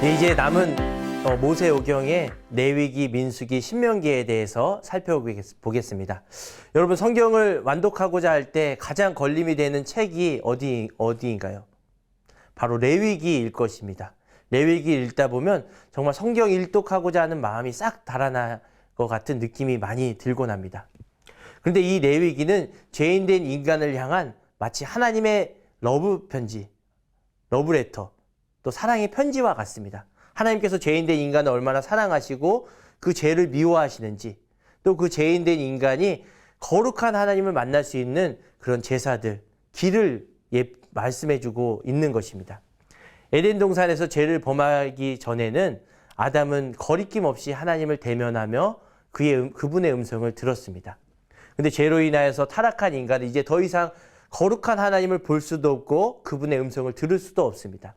네, 이제 남은 모세오경의 레위기, 민수기, 신명기에 대해서 살펴보겠습니다. 여러분, 성경을 완독하고자 할 때 가장 걸림이 되는 책이 어디인가요? 바로 레위기일 것입니다. 레위기 읽다 보면 정말 성경 일독하고자 하는 마음이 싹 달아날 것 같은 느낌이 많이 들곤 합니다. 그런데 이 레위기는 죄인된 인간을 향한 마치 하나님의 러브편지, 러브레터, 또 사랑의 편지와 같습니다. 하나님께서 죄인된 인간을 얼마나 사랑하시고 그 죄를 미워하시는지, 또 그 죄인된 인간이 거룩한 하나님을 만날 수 있는 그런 제사들, 길을 말씀해주고 있는 것입니다. 에덴 동산에서 죄를 범하기 전에는 아담은 거리낌 없이 하나님을 대면하며 그분의 음성을 들었습니다. 근데 죄로 인하여서 타락한 인간은 이제 더 이상 거룩한 하나님을 볼 수도 없고 그분의 음성을 들을 수도 없습니다.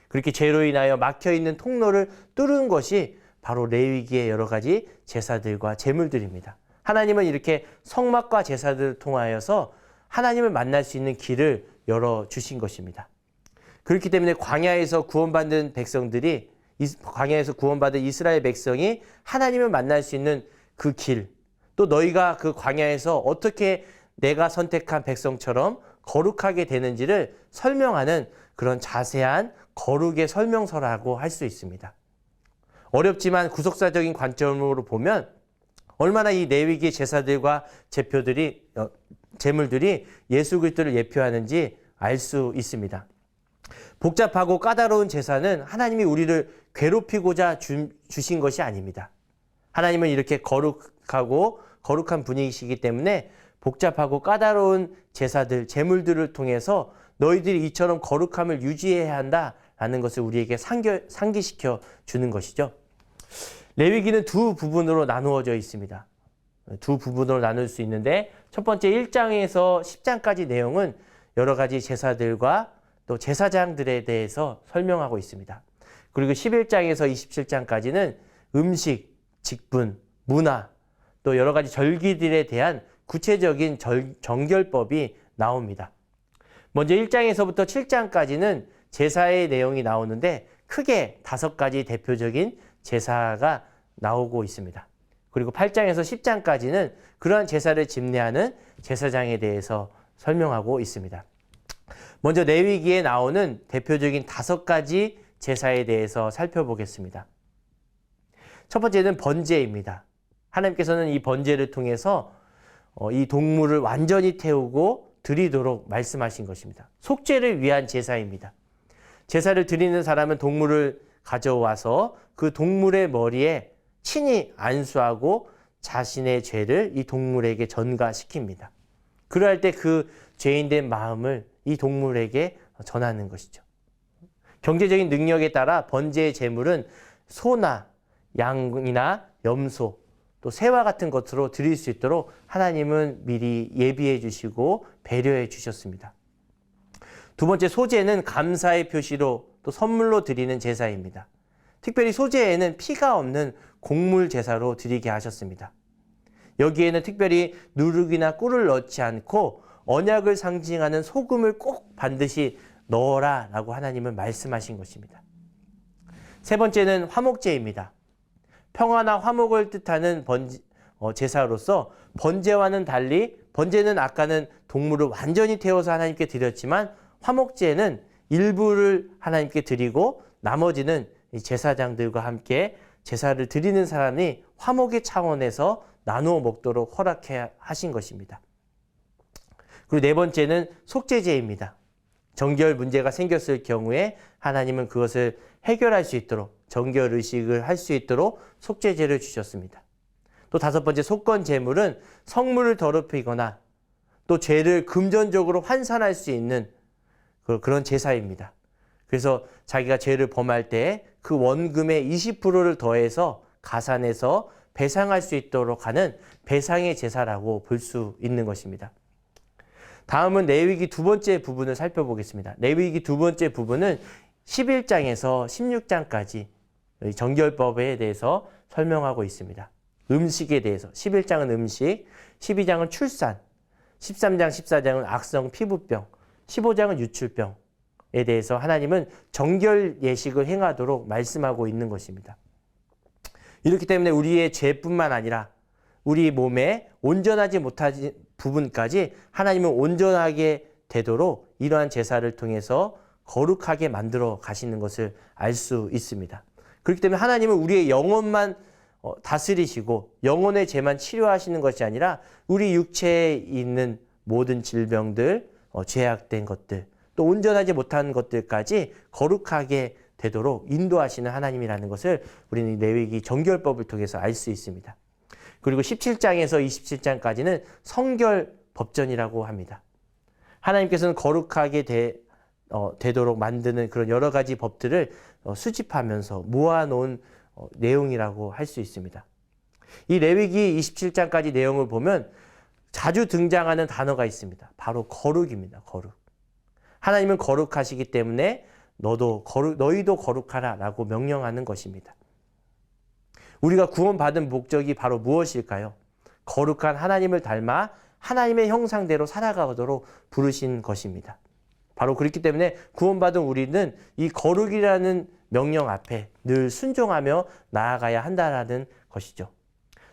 그렇게 죄로 인하여 막혀있는 통로를 뚫은 것이 바로 레위기의 여러 가지 제사들과 제물들입니다. 하나님은 이렇게 성막과 제사들을 통하여서 하나님을 만날 수 있는 길을 열어주신 것입니다. 그렇기 때문에 광야에서 구원받은 이스라엘 백성이 하나님을 만날 수 있는 그 길, 또 너희가 그 광야에서 어떻게 내가 선택한 백성처럼 거룩하게 되는지를 설명하는 그런 자세한 거룩의 설명서라고 할 수 있습니다. 어렵지만 구속사적인 관점으로 보면 얼마나 이 레위기 제사들과 제물들이 예수 그리스도를 예표하는지 알 수 있습니다. 복잡하고 까다로운 제사는 하나님이 우리를 괴롭히고자 주신 것이 아닙니다. 하나님은 이렇게 거룩한 분이시기 때문에 복잡하고 까다로운 제사들, 제물들을 통해서 너희들이 이처럼 거룩함을 유지해야 한다라는 것을 우리에게 상기시켜 주는 것이죠. 레위기는 두 부분으로 나누어져 있습니다. 두 부분으로 나눌 수 있는데 첫 번째 1장에서 10장까지 내용은 여러 가지 제사들과 또 제사장들에 대해서 설명하고 있습니다. 그리고 11장에서 27장까지는 음식, 직분, 문화, 또 여러 가지 절기들에 대한 구체적인 정결법이 나옵니다. 먼저 1장에서부터 7장까지는 제사의 내용이 나오는데 크게 5가지 대표적인 제사가 나오고 있습니다. 그리고 8장에서 10장까지는 그러한 제사를 집례하는 제사장에 대해서 설명하고 있습니다. 먼저 레위기에 나오는 대표적인 5가지 제사에 대해서 살펴보겠습니다. 첫 번째는 번제입니다. 하나님께서는 이 번제를 통해서 이 동물을 완전히 태우고 드리도록 말씀하신 것입니다. 속죄를 위한 제사입니다. 제사를 드리는 사람은 동물을 가져와서 그 동물의 머리에 친히 안수하고 자신의 죄를 이 동물에게 전가시킵니다. 그러할 때 그 죄인된 마음을 이 동물에게 전하는 것이죠. 경제적인 능력에 따라 번제의 제물은 소나 양이나 염소, 또 새와 같은 것으로 드릴 수 있도록 하나님은 미리 예비해 주시고 배려해 주셨습니다. 두 번째, 소제는 감사의 표시로 또 선물로 드리는 제사입니다. 특별히 소제에는 피가 없는 곡물 제사로 드리게 하셨습니다. 여기에는 특별히 누룩이나 꿀을 넣지 않고 언약을 상징하는 소금을 꼭 반드시 넣어라 라고 하나님은 말씀하신 것입니다. 세 번째는 화목제입니다. 평화나 화목을 뜻하는 제사로서 번제와는 달리 번제는 아까는 동물을 완전히 태워서 하나님께 드렸지만 화목제는 일부를 하나님께 드리고 나머지는 제사장들과 함께 제사를 드리는 사람이 화목의 차원에서 나누어 먹도록 허락해 하신 것입니다. 그리고 네 번째는 속죄제입니다. 정결 문제가 생겼을 경우에 하나님은 그것을 해결할 수 있도록 정결 의식을 할 수 있도록 속죄제를 주셨습니다. 또 5번째, 속건 제물은 성물을 더럽히거나 또 죄를 금전적으로 환산할 수 있는 그런 제사입니다. 그래서 자기가 죄를 범할 때 그 원금의 20%를 더해서 가산해서 배상할 수 있도록 하는 배상의 제사라고 볼 수 있는 것입니다. 다음은 레위기 두 번째 부분을 살펴보겠습니다. 레위기 두 번째 부분은 11장에서 16장까지 정결법에 대해서 설명하고 있습니다. 음식에 대해서 11장은 음식, 12장은 출산, 13장, 14장은 악성 피부병, 15장은 유출병, 대해서 하나님은 정결 예식을 행하도록 말씀하고 있는 것입니다. 이렇기 때문에 우리의 죄뿐만 아니라 우리 몸에 온전하지 못한 부분까지 하나님은 온전하게 되도록 이러한 제사를 통해서 거룩하게 만들어 가시는 것을 알 수 있습니다. 그렇기 때문에 하나님은 우리의 영혼만 다스리시고 영혼의 죄만 치료하시는 것이 아니라 우리 육체에 있는 모든 질병들, 죄악된 것들, 또 온전하지 못한 것들까지 거룩하게 되도록 인도하시는 하나님이라는 것을 우리는 레위기 정결법을 통해서 알 수 있습니다. 그리고 17장에서 27장까지는 성결 법전이라고 합니다. 하나님께서는 거룩하게 되도록 만드는 그런 여러 가지 법들을 수집하면서 모아놓은 내용이라고 할 수 있습니다. 이 레위기 27장까지 내용을 보면 자주 등장하는 단어가 있습니다. 바로 거룩입니다. 거룩. 하나님은 거룩하시기 때문에 너희도 거룩하라 라고 명령하는 것입니다. 우리가 구원받은 목적이 바로 무엇일까요? 거룩한 하나님을 닮아 하나님의 형상대로 살아가도록 부르신 것입니다. 바로 그렇기 때문에 구원받은 우리는 이 거룩이라는 명령 앞에 늘 순종하며 나아가야 한다는 것이죠.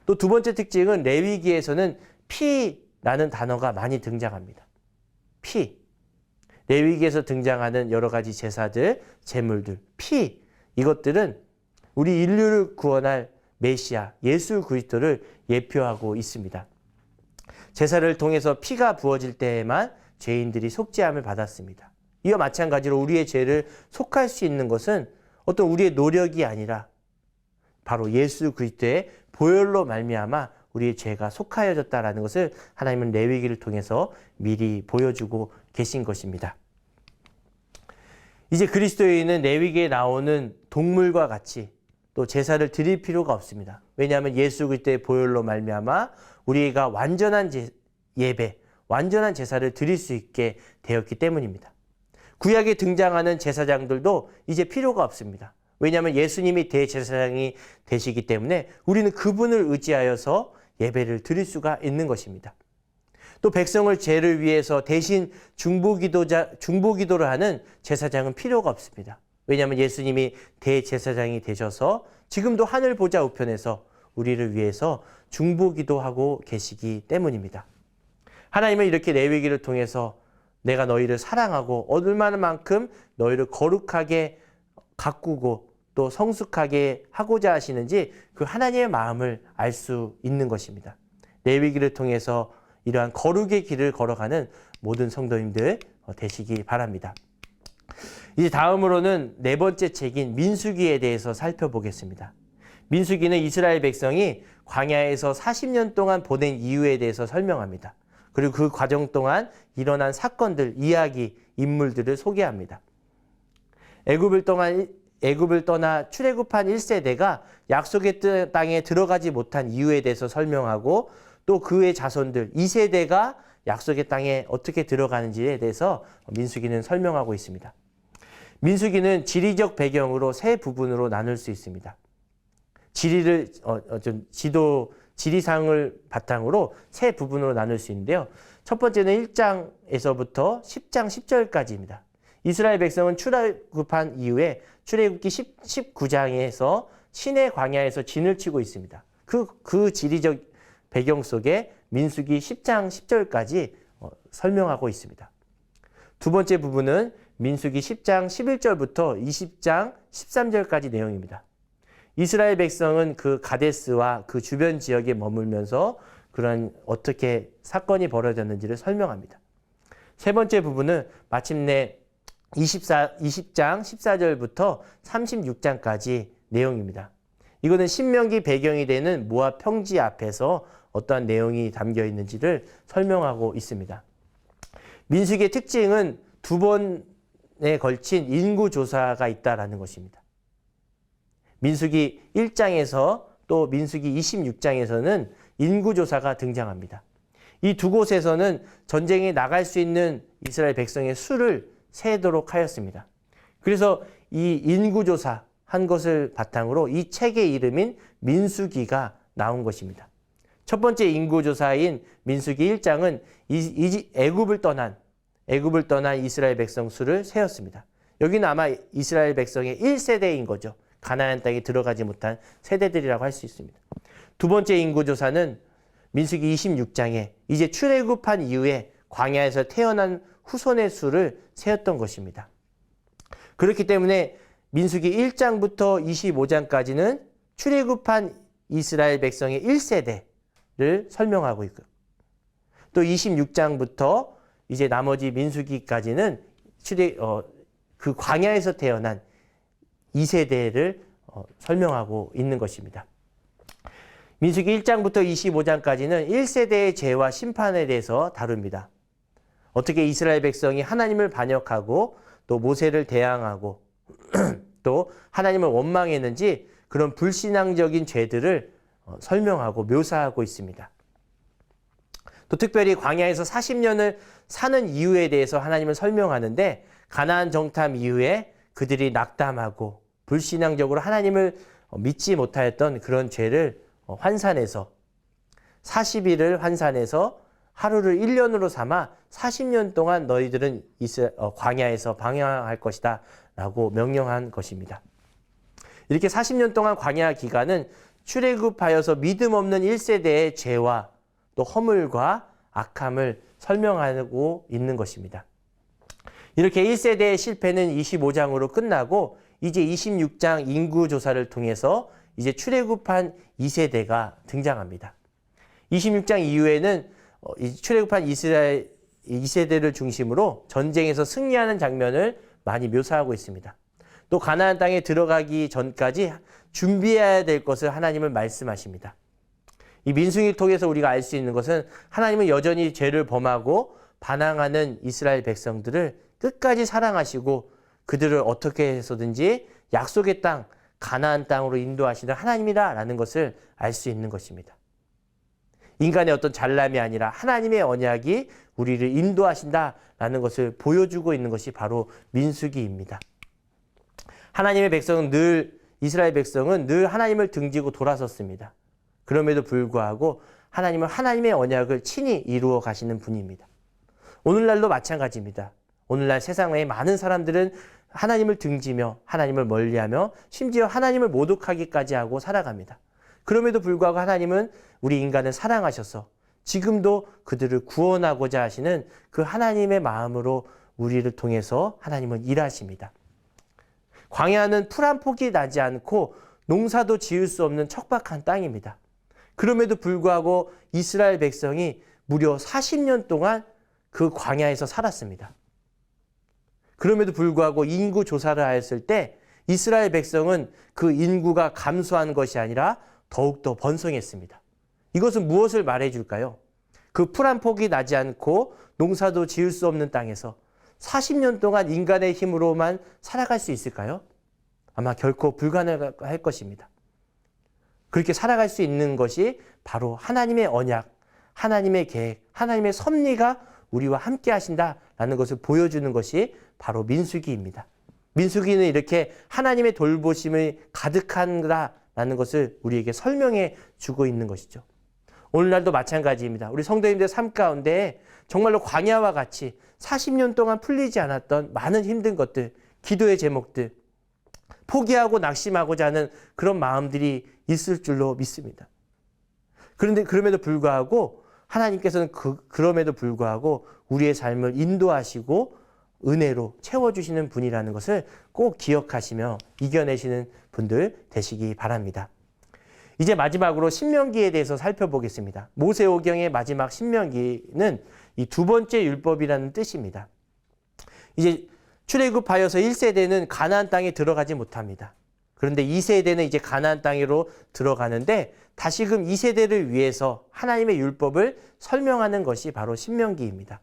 또 두 번째 특징은 레위기에서는 피라는 단어가 많이 등장합니다. 피. 레위기에서 등장하는 여러 가지 제사들, 제물들, 피. 이것들은 우리 인류를 구원할 메시아, 예수 그리스도를 예표하고 있습니다. 제사를 통해서 피가 부어질 때에만 죄인들이 속죄함을 받았습니다. 이와 마찬가지로 우리의 죄를 속할 수 있는 것은 어떤 우리의 노력이 아니라 바로 예수 그리스도의 보혈로 말미암아 우리의 죄가 속하여졌다라는 것을 하나님은 레위기를 통해서 미리 보여주고 계신 것입니다. 이제 그리스도인은 레위기에 나오는 동물과 같이 또 제사를 드릴 필요가 없습니다. 왜냐하면 예수 그리스도의 보혈로 말미암아 우리가 완전한 예배, 완전한 제사를 드릴 수 있게 되었기 때문입니다. 구약에 등장하는 제사장들도 이제 필요가 없습니다. 왜냐하면 예수님이 대제사장이 되시기 때문에 우리는 그분을 의지하여서 예배를 드릴 수가 있는 것입니다. 또 백성을 죄를 위해서 대신 중보기도를 하는 제사장은 필요가 없습니다. 왜냐하면 예수님이 대제사장이 되셔서 지금도 하늘 보좌 우편에서 우리를 위해서 중보기도하고 계시기 때문입니다. 하나님은 이렇게 레위기를 통해서 내가 너희를 사랑하고 얼마만큼 너희를 거룩하게 가꾸고 또 성숙하게 하고자 하시는지 그 하나님의 마음을 알 수 있는 것입니다. 레위기를 통해서 이러한 거룩의 길을 걸어가는 모든 성도님들 되시기 바랍니다. 이제 다음으로는 네 번째 책인 민수기에 대해서 살펴보겠습니다. 민수기는 이스라엘 백성이 광야에서 40년 동안 보낸 이유에 대해서 설명합니다. 그리고 그 과정 동안 일어난 사건들, 이야기, 인물들을 소개합니다. 애굽을 떠나 출애굽한 1세대가 약속의 땅에 들어가지 못한 이유에 대해서 설명하고 또 그의 자손들 2세대가 약속의 땅에 어떻게 들어가는지에 대해서 민수기는 설명하고 있습니다. 민수기는 지리적 배경으로 세 부분으로 나눌 수 있습니다. 지리상을 바탕으로 세 부분으로 나눌 수 있는데요. 첫 번째는 1장에서부터 10장 10절까지입니다. 이스라엘 백성은 출애굽한 이후에 출애굽기 19장에서 시내 광야에서 진을 치고 있습니다. 그 지리적 배경 속에 민수기 10장 10절까지 설명하고 있습니다. 두 번째 부분은 민수기 10장 11절부터 20장 13절까지 내용입니다. 이스라엘 백성은 그 가데스와 그 주변 지역에 머물면서 그런 어떻게 사건이 벌어졌는지를 설명합니다. 세 번째 부분은 마침내 20장 14절부터 36장까지 내용입니다. 이거는 신명기 배경이 되는 모압 평지 앞에서 어떠한 내용이 담겨 있는지를 설명하고 있습니다. 민수기의 특징은 두 번에 걸친 인구조사가 있다라는 것입니다. 민수기 1장에서 또 민수기 26장에서는 인구조사가 등장합니다. 이 두 곳에서는 전쟁에 나갈 수 있는 이스라엘 백성의 수를 세도록 하였습니다. 그래서 이 인구조사 한 것을 바탕으로 이 책의 이름인 민수기가 나온 것입니다. 첫 번째 인구조사인 민수기 1장은 애굽을 떠난 이스라엘 백성 수를 세었습니다. 여기는 아마 이스라엘 백성의 1세대인 거죠. 가나안 땅에 들어가지 못한 세대들이라고 할 수 있습니다. 두 번째 인구조사는 민수기 26장에 이제 출애굽한 이후에 광야에서 태어난 후손의 수를 세었던 것입니다. 그렇기 때문에 민수기 1장부터 25장까지는 출애굽한 이스라엘 백성의 1세대를 설명하고 있고, 또 26장부터 이제 나머지 민수기까지는 그 광야에서 태어난 2세대를 설명하고 있는 것입니다. 민수기 1장부터 25장까지는 1세대의 죄와 심판에 대해서 다룹니다. 어떻게 이스라엘 백성이 하나님을 반역하고 또 모세를 대항하고 또 하나님을 원망했는지 그런 불신앙적인 죄들을 설명하고 묘사하고 있습니다. 또 특별히 광야에서 40년을 사는 이유에 대해서 하나님을 설명하는데, 가나안 정탐 이후에 그들이 낙담하고 불신앙적으로 하나님을 믿지 못하였던 그런 죄를 환산해서 40일을 환산해서 하루를 1년으로 삼아 40년 동안 너희들은 광야에서 방황할 것이다 라고 명령한 것입니다. 이렇게 40년 동안 광야 기간은 출애굽하여서 믿음 없는 1세대의 죄와 또 허물과 악함을 설명하고 있는 것입니다. 이렇게 1세대의 실패는 25장으로 끝나고 이제 26장 인구조사를 통해서 이제 출애굽한 2세대가 등장합니다. 26장 이후에는 출애굽한 이스라엘 2세대를 중심으로 전쟁에서 승리하는 장면을 많이 묘사하고 있습니다. 또 가나안 땅에 들어가기 전까지 준비해야 될 것을 하나님을 말씀하십니다. 이 민수기를 통해서 우리가 알 수 있는 것은 하나님은 여전히 죄를 범하고 반항하는 이스라엘 백성들을 끝까지 사랑하시고 그들을 어떻게 해서든지 약속의 땅, 가나안 땅으로 인도하시는 하나님이다라는 것을 알 수 있는 것입니다. 인간의 어떤 잘남이 아니라 하나님의 언약이 우리를 인도하신다라는 것을 보여주고 있는 것이 바로 민수기입니다. 하나님의 백성은 이스라엘 백성은 늘 하나님을 등지고 돌아섰습니다. 그럼에도 불구하고 하나님은 하나님의 언약을 친히 이루어 가시는 분입니다. 오늘날도 마찬가지입니다. 오늘날 세상의 많은 사람들은 하나님을 등지며 하나님을 멀리하며 심지어 하나님을 모독하기까지 하고 살아갑니다. 그럼에도 불구하고 하나님은 우리 인간을 사랑하셔서 지금도 그들을 구원하고자 하시는 그 하나님의 마음으로 우리를 통해서 하나님은 일하십니다. 광야는 풀 한 폭이 나지 않고 농사도 지을 수 없는 척박한 땅입니다. 그럼에도 불구하고 이스라엘 백성이 무려 40년 동안 그 광야에서 살았습니다. 그럼에도 불구하고 인구 조사를 하였을 때 이스라엘 백성은 그 인구가 감소한 것이 아니라 더욱더 번성했습니다. 이것은 무엇을 말해줄까요? 그 풀 한 폭이 나지 않고 농사도 지을 수 없는 땅에서 40년 동안 인간의 힘으로만 살아갈 수 있을까요? 아마 결코 불가능할 것입니다. 그렇게 살아갈 수 있는 것이 바로 하나님의 언약, 하나님의 계획, 하나님의 섭리가 우리와 함께 하신다라는 것을 보여주는 것이 바로 민수기입니다. 민수기는 이렇게 하나님의 돌보심이 가득한다라는 것을 우리에게 설명해 주고 있는 것이죠. 오늘날도 마찬가지입니다. 우리 성도님들 삶 가운데 정말로 광야와 같이 40년 동안 풀리지 않았던 많은 힘든 것들, 기도의 제목들, 포기하고 낙심하고자 하는 그런 마음들이 있을 줄로 믿습니다. 그런데 그럼에도 불구하고 하나님께서는 그럼에도 불구하고 우리의 삶을 인도하시고 은혜로 채워주시는 분이라는 것을 꼭 기억하시며 이겨내시는 분들 되시기 바랍니다. 이제 마지막으로 신명기에 대해서 살펴보겠습니다. 모세오경의 마지막 신명기는 이 두 번째 율법이라는 뜻입니다. 이제 출애굽하여서 1세대는 가나안 땅에 들어가지 못합니다. 그런데 2세대는 이제 가나안 땅으로 들어가는데 다시금 2세대를 위해서 하나님의 율법을 설명하는 것이 바로 신명기입니다.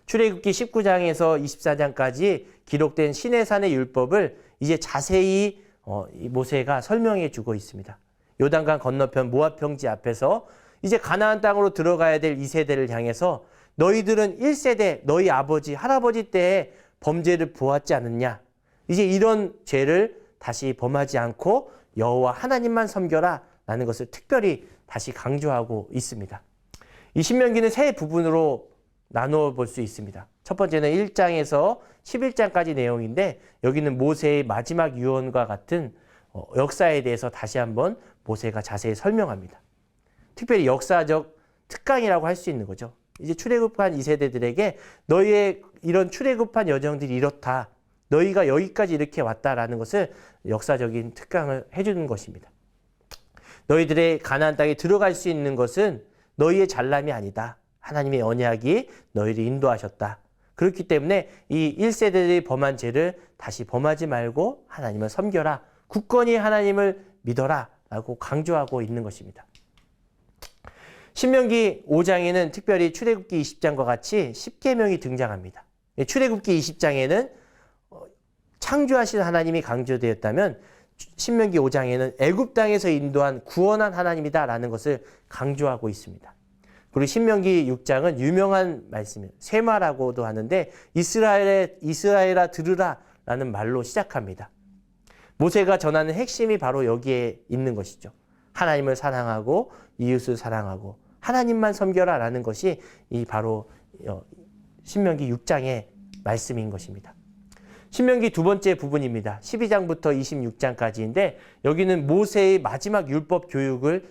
출애굽기 19장에서 24장까지 기록된 시내산의 율법을 이제 자세히 모세가 설명해 주고 있습니다. 요단강 건너편 모압 평지 앞에서 이제 가나안 땅으로 들어가야 될 2세대를 향해서 너희들은 1세대 너희 아버지 할아버지 때에 범죄를 보았지 않느냐, 이제 이런 죄를 다시 범하지 않고 여호와 하나님만 섬겨라 라는 것을 특별히 다시 강조하고 있습니다. 이 신명기는 세 부분으로 나누어 볼 수 있습니다. 첫 번째는 1장에서 11장까지 내용인데 여기는 모세의 마지막 유언과 같은 역사에 대해서 다시 한번 모세가 자세히 설명합니다. 특별히 역사적 특강이라고 할 수 있는 거죠. 이제 출애굽한 이 세대들에게 너희의 이런 출애굽한 여정들이 이렇다. 너희가 여기까지 이렇게 왔다라는 것을 역사적인 특강을 해주는 것입니다. 너희들의 가나안 땅에 들어갈 수 있는 것은 너희의 잘남이 아니다. 하나님의 언약이 너희를 인도하셨다. 그렇기 때문에 이 1세대들이 범한 죄를 다시 범하지 말고 하나님을 섬겨라. 굳건히 하나님을 믿어라. 라고 강조하고 있는 것입니다. 신명기 5장에는 특별히 출애굽기 20장과 같이 10계명이 등장합니다. 출애굽기 20장에는 창조하신 하나님이 강조되었다면 신명기 5장에는 애굽 땅에서 인도한 구원한 하나님이다라는 것을 강조하고 있습니다. 그리고 신명기 6장은 유명한 말씀이에요. 세마라고도 하는데 이스라엘아 들으라라는 말로 시작합니다. 모세가 전하는 핵심이 바로 여기에 있는 것이죠. 하나님을 사랑하고 이웃을 사랑하고 하나님만 섬겨라라는 것이 이 바로 신명기 6장의 말씀인 것입니다. 신명기 두 번째 부분입니다. 12장부터 26장까지인데 여기는 모세의 마지막 율법 교육을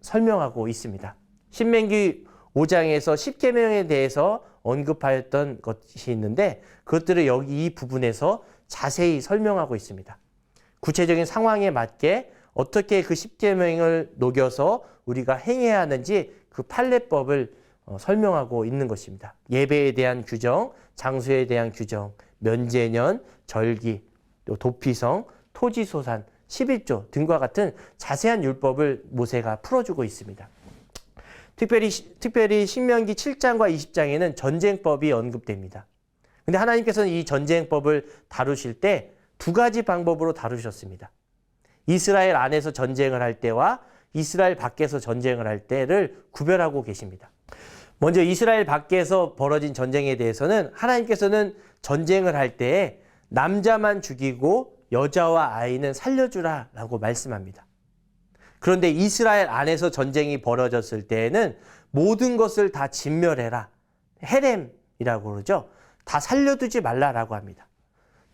설명하고 있습니다. 신명기 5장에서 10계명에 대해서 언급하였던 것이 있는데 그것들을 여기 이 부분에서 자세히 설명하고 있습니다. 구체적인 상황에 맞게 어떻게 그 10계명을 녹여서 우리가 행해야 하는지 그 판례법을 설명하고 있는 것입니다. 예배에 대한 규정, 장소에 대한 규정, 면제년, 절기, 또 도피성, 토지소산, 11조 등과 같은 자세한 율법을 모세가 풀어주고 있습니다. 특별히 신명기 7장과 20장에는 전쟁법이 언급됩니다. 근데 하나님께서는 이 전쟁법을 다루실 때 두 가지 방법으로 다루셨습니다. 이스라엘 안에서 전쟁을 할 때와 이스라엘 밖에서 전쟁을 할 때를 구별하고 계십니다. 먼저 이스라엘 밖에서 벌어진 전쟁에 대해서는 하나님께서는 전쟁을 할 때에 남자만 죽이고 여자와 아이는 살려주라라고 말씀합니다. 그런데 이스라엘 안에서 전쟁이 벌어졌을 때에는 모든 것을 다 진멸해라. 헤렘이라고 그러죠. 다 살려두지 말라라고 합니다.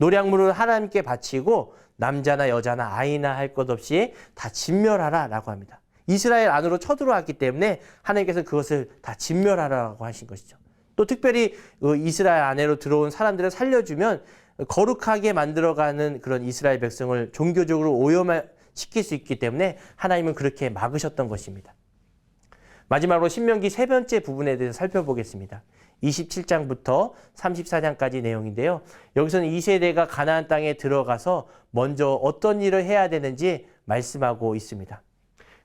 노량물을 하나님께 바치고 남자나 여자나 아이나 할 것 없이 다 진멸하라라고 합니다. 이스라엘 안으로 쳐들어왔기 때문에 하나님께서 그것을 다 진멸하라고 하신 것이죠. 또 특별히 이스라엘 안으로 들어온 사람들을 살려주면 거룩하게 만들어가는 그런 이스라엘 백성을 종교적으로 오염시킬 수 있기 때문에 하나님은 그렇게 막으셨던 것입니다. 마지막으로 신명기 세 번째 부분에 대해서 살펴보겠습니다. 27장부터 34장까지 내용인데요. 여기서는 2세대가 가나안 땅에 들어가서 먼저 어떤 일을 해야 되는지 말씀하고 있습니다.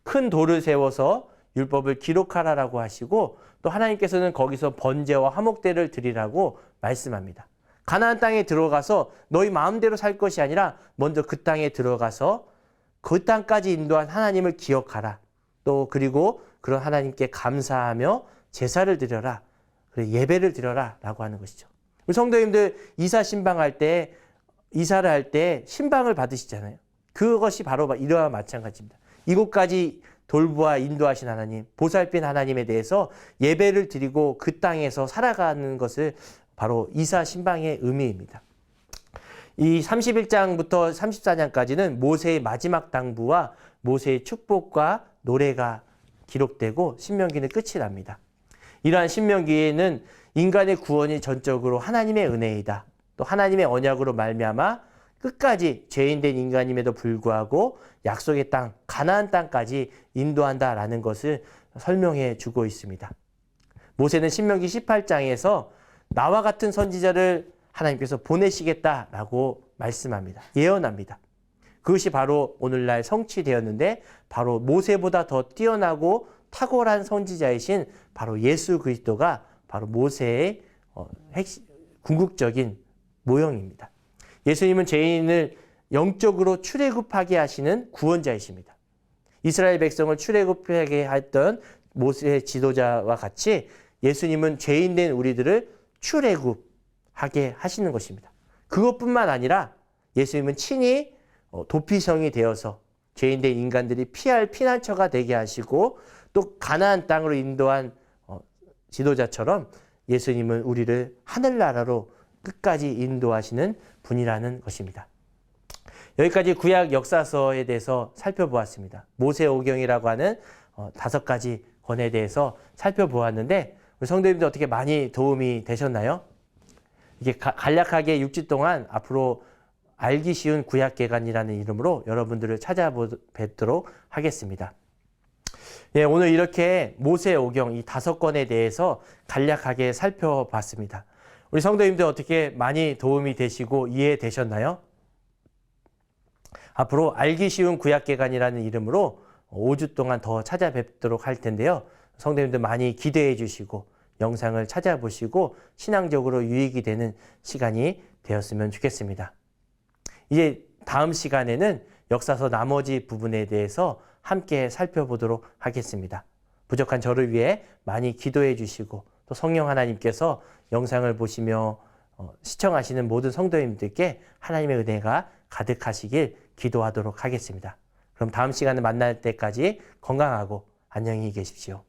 큰 돌을 세워서 율법을 기록하라라고 하시고 또 하나님께서는 거기서 번제와 화목제를 드리라고 말씀합니다. 가나안 땅에 들어가서 너희 마음대로 살 것이 아니라 먼저 그 땅에 들어가서 그 땅까지 인도한 하나님을 기억하라. 또 그리고 그런 하나님께 감사하며 제사를 드려라. 예배를 드려라 라고 하는 것이죠. 우리 성도님들 이사를 할 때 신방을 받으시잖아요. 그것이 바로 이러한 마찬가지입니다. 이곳까지 돌보아 인도하신 하나님, 보살핀 하나님에 대해서 예배를 드리고 그 땅에서 살아가는 것을 바로 이사 신방의 의미입니다. 이 31장부터 34장까지는 모세의 마지막 당부와 모세의 축복과 노래가 기록되고 신명기는 끝이 납니다. 이러한 신명기에는 인간의 구원이 전적으로 하나님의 은혜이다. 또 하나님의 언약으로 말미암아 끝까지 죄인된 인간임에도 불구하고 약속의 땅, 가나안 땅까지 인도한다라는 것을 설명해 주고 있습니다. 모세는 신명기 18장에서 나와 같은 선지자를 하나님께서 보내시겠다라고 말씀합니다. 예언합니다. 그것이 바로 오늘날 성취되었는데 바로 모세보다 더 뛰어나고 탁월한 선지자이신 바로 예수 그리스도가 바로 모세의 궁극적인 모형입니다. 예수님은 죄인을 영적으로 출애굽하게 하시는 구원자이십니다. 이스라엘 백성을 출애굽하게 했던 모세의 지도자와 같이 예수님은 죄인된 우리들을 출애굽하게 하시는 것입니다. 그것뿐만 아니라 예수님은 친히 도피성이 되어서 죄인된 인간들이 피할 피난처가 되게 하시고 또 가나안 땅으로 인도한 지도자처럼 예수님은 우리를 하늘나라로 끝까지 인도하시는 분이라는 것입니다. 여기까지 구약 역사서에 대해서 살펴보았습니다. 모세오경이라고 하는 5가지 권에 대해서 살펴보았는데 우리 성도님들 어떻게 많이 도움이 되셨나요? 이게 간략하게 6주 동안 앞으로 알기 쉬운 구약개관이라는 이름으로 여러분들을 찾아뵙도록 하겠습니다. 예, 오늘 이렇게 모세오경 이 5권에 대해서 간략하게 살펴봤습니다. 우리 성도님들 어떻게 많이 도움이 되시고 이해되셨나요? 앞으로 알기 쉬운 구약개관이라는 이름으로 5주 동안 더 찾아뵙도록 할 텐데요. 성도님들 많이 기대해 주시고 영상을 찾아보시고 신앙적으로 유익이 되는 시간이 되었으면 좋겠습니다. 이제 다음 시간에는 역사서 나머지 부분에 대해서 함께 살펴보도록 하겠습니다. 부족한 저를 위해 많이 기도해 주시고 또 성령 하나님께서 영상을 보시며 시청하시는 모든 성도님들께 하나님의 은혜가 가득하시길 기도하도록 하겠습니다. 그럼 다음 시간에 만날 때까지 건강하고 안녕히 계십시오.